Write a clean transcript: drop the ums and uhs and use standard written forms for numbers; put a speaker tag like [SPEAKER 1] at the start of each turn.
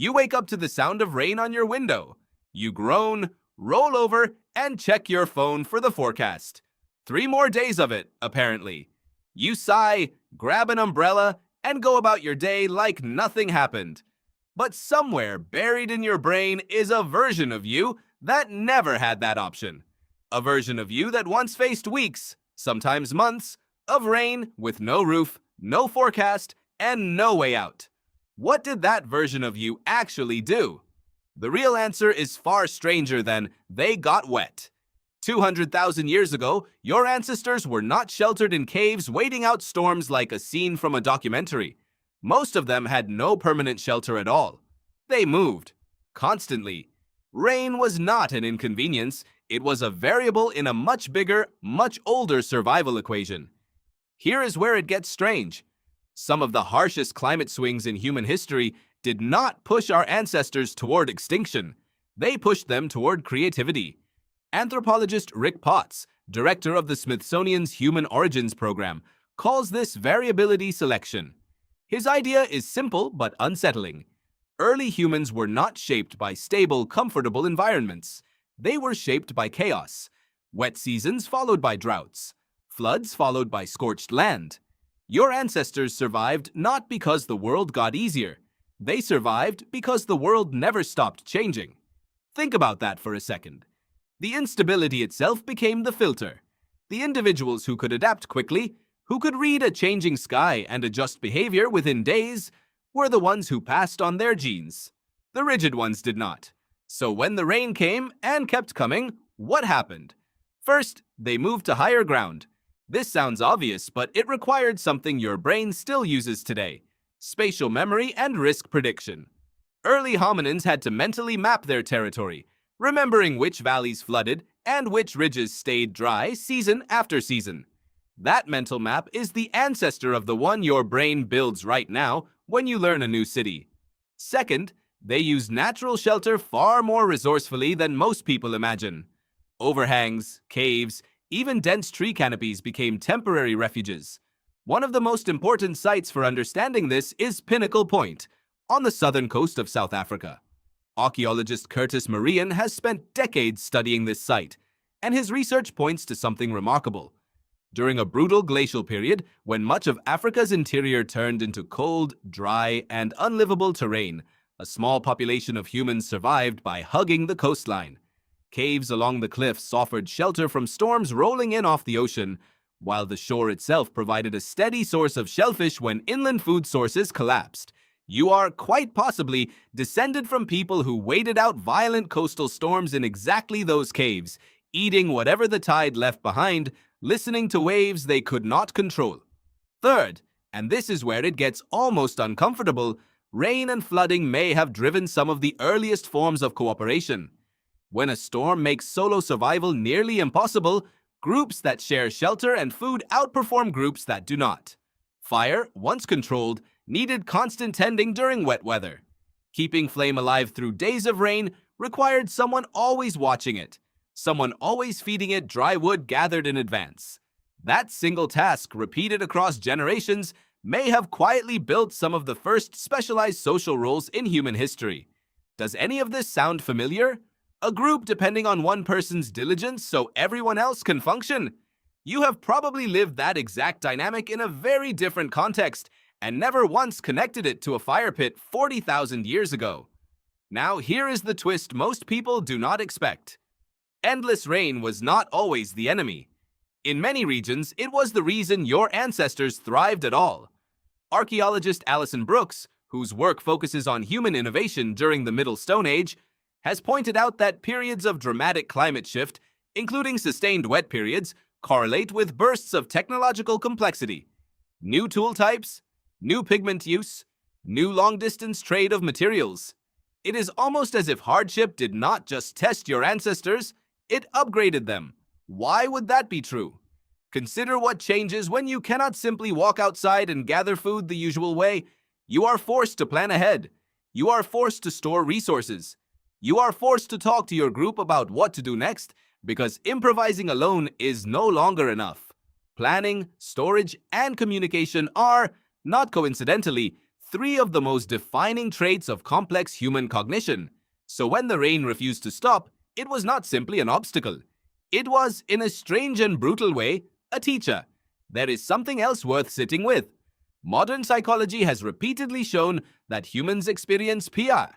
[SPEAKER 1] You wake up to the sound of rain on your window. You groan, roll over, and check your phone for the forecast. 3 more days of it, apparently. You sigh, grab an umbrella, and go about your day like nothing happened. But somewhere buried in your brain is a version of you that never had that option. A version of you that once faced weeks, sometimes months, of rain with no roof, no forecast, and no way out. What did that version of you actually do? The real answer is far stranger than they got wet. 200,000 years ago, your ancestors were not sheltered in caves waiting out storms like a scene from a documentary. Most of them had no permanent shelter at all. They moved, constantly. Rain was not an inconvenience, it was a variable in a much bigger, much older survival equation. Here is where it gets strange. Some of the harshest climate swings in human history did not push our ancestors toward extinction. They pushed them toward creativity. Anthropologist Rick Potts, director of the Smithsonian's Human Origins Program, calls this variability selection. His idea is simple but unsettling. Early humans were not shaped by stable, comfortable environments. They were shaped by chaos. Wet seasons followed by droughts. Floods followed by scorched land. Your ancestors survived not because the world got easier. They survived because the world never stopped changing. Think about that for a second. The instability itself became the filter. The individuals who could adapt quickly, who could read a changing sky and adjust behavior within days, were the ones who passed on their genes. The rigid ones did not. So when the rain came and kept coming, what happened? First, they moved to higher ground. This sounds obvious, but it required something your brain still uses today: spatial memory and risk prediction. Early hominins had to mentally map their territory, remembering which valleys flooded and which ridges stayed dry season after season. That mental map is the ancestor of the one your brain builds right now when you learn a new city. Second, they use natural shelter far more resourcefully than most people imagine. Overhangs, caves, even dense tree canopies became temporary refuges. One of the most important sites for understanding this is Pinnacle Point, on the southern coast of South Africa. Archaeologist Curtis Marian has spent decades studying this site, and his research points to something remarkable. During a brutal glacial period, when much of Africa's interior turned into cold, dry, and unlivable terrain, a small population of humans survived by hugging the coastline. Caves along the cliffs offered shelter from storms rolling in off the ocean, while the shore itself provided a steady source of shellfish when inland food sources collapsed. You are, quite possibly, descended from people who waited out violent coastal storms in exactly those caves, eating whatever the tide left behind, listening to waves they could not control. Third, and this is where it gets almost uncomfortable, rain and flooding may have driven some of the earliest forms of cooperation. When a storm makes solo survival nearly impossible, groups that share shelter and food outperform groups that do not. Fire, once controlled, needed constant tending during wet weather. Keeping flame alive through days of rain required someone always watching it, someone always feeding it dry wood gathered in advance. That single task, repeated across generations, may have quietly built some of the first specialized social roles in human history. Does any of this sound familiar? A group depending on one person's diligence so everyone else can function? You have probably lived that exact dynamic in a very different context and never once connected it to a fire pit 40,000 years ago. Now here is the twist most people do not expect. Endless rain was not always the enemy. In many regions, it was the reason your ancestors thrived at all. Archaeologist Alison Brooks, whose work focuses on human innovation during the Middle Stone Age, has pointed out that periods of dramatic climate shift, including sustained wet periods, correlate with bursts of technological complexity. New tool types, new pigment use, new long-distance trade of materials. It is almost as if hardship did not just test your ancestors, it upgraded them. Why would that be true? Consider what changes when you cannot simply walk outside and gather food the usual way. You are forced to plan ahead. You are forced to store resources. You are forced to talk to your group about what to do next, because improvising alone is no longer enough. Planning, storage, and communication are, not coincidentally, three of the most defining traits of complex human cognition. So when the rain refused to stop, it was not simply an obstacle. It was, in a strange and brutal way, a teacher. There is something else worth sitting with. Modern psychology has repeatedly shown that humans experience PR,